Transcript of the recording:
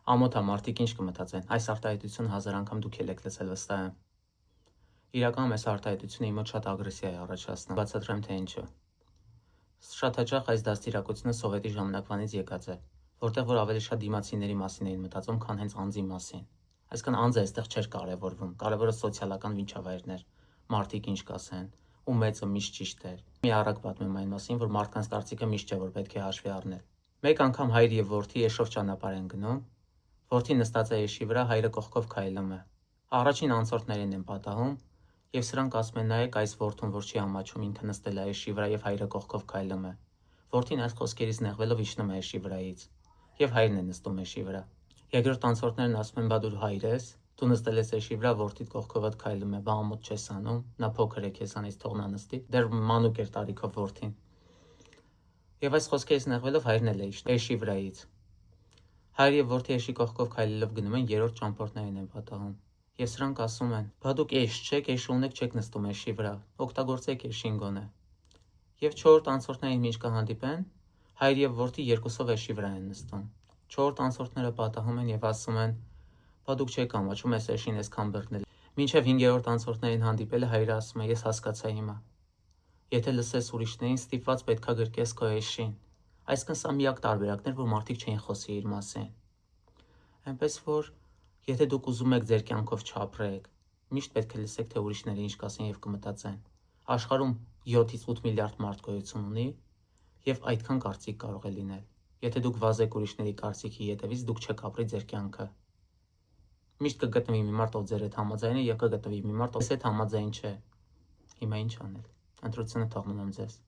Ամոթա մարդիկ ինչ կմտածեն, այս արտահայտությունը 1000 անգամ դուք եք լսել վստահ եմ։ Իրականում այս արտահայտությունը իմ մոտ շատ ագրեսիա է առաջացնում, բացատրեմ թե ինչու։ Շատ հաճախ այս դաստիարակությունը սովետի ժամանակվանից եկած է, որտեղ որ ավելի շատ դիմացիների մասին էին մտածում, քան հենց անձի մասին։ Այսինքն անձը այստեղ չէր կարևորվում, կարևորը սոցիալական միջավայրն էր, մարդիկ ինչ կասեն, ու մեծը միշտ ճիշտ էր։ Մի առակ պատմեմ այն մասին, որ մարդկանց կարծիքը միշտ չէ, որ պետք է հաշվի առնել։ Մեկ անգամ հայր եւ որդի եշով ճանապարհ են գնում, որդին նստած է եշի վրա, հայրը կողքով քայլում է։ Առաջին անցորդներին են պատահում, եւ սրանք ասում են նայեք այս որդուն, որ չի ամաչում, ինքը նստել է եշի վրա եւ հայրը կողքով քայլում է։ Որդին այս խոսքերից նեղվելով իջնում է եշի վրայից, եւ հայրն է նստում եշի վրա։ Երկրորդ անցորդներն ասում են՝ բա դու հայր ես, դու նստել ես եշի վրա, որդիդ կողքովդ քայլում է, բա ամոթ չես անում, նա փոքր է քեզանից, թող նա նստի, դեռ մանուկ էր տարիքով որդին։ Եվ այս խոսքերից նեղվելով հայրն էլ է իջնում եշի վրայից։ Հայր եւ որդի եշի կողքով քայլելով գնում են, երրորդ ճամփորդներին են պատահում։ Եվ սրանք ասում են՝ բա դուք էշ չեք, էշ ունեք, չեք նստում եշի վրա, օգտագործեք եշին գոնե։ Եվ չորրորդ անցորդներին ինչ կհանդիպեն, հայր եւ որդի երկուսով եշի վրա են նստում։ Չորրորդ անցորդները պատահում են եւ ասում են՝ բա դուք չեք ամաչում, այս եշին այսքան բռնել։ Մինչև 5-րդ անցորդներին հանդիպելը հայրը ասում է՝ ես հասկացա հիմա։ Եթե լսես ուրիշներին, ստիպված պետքա գրկես քո եշին։ Այսինքն սա միակ տարբերակն էր, որ մարդիկ չէին խոսի իր մասին։ Այնպես որ եթե դուք ուզում եք ձեր կյանքով չապրեք, միշտ պետք է լսեք, թե ուրիշները ինչ կասեն եւ կմտածեն։ Աշխարհում 7-ից 8 միլիարդ մարդ գոյություն ունի եւ այդքան կարծիք կարող է լինել։ Եթե դուք վազեք ուրիշների կարծիքի հետևից, դուք չեք ապրի ձեր կյանքը։ Միշտ կգտնվի մի մարդ, ով ձեր հետ համաձայն է, եւ կգտնվի մի մարդ, ով ձեզ հետ համաձայն չէ։ Հիմա ինչ անել։ Ընտրությունը թողնում եմ ձեզ։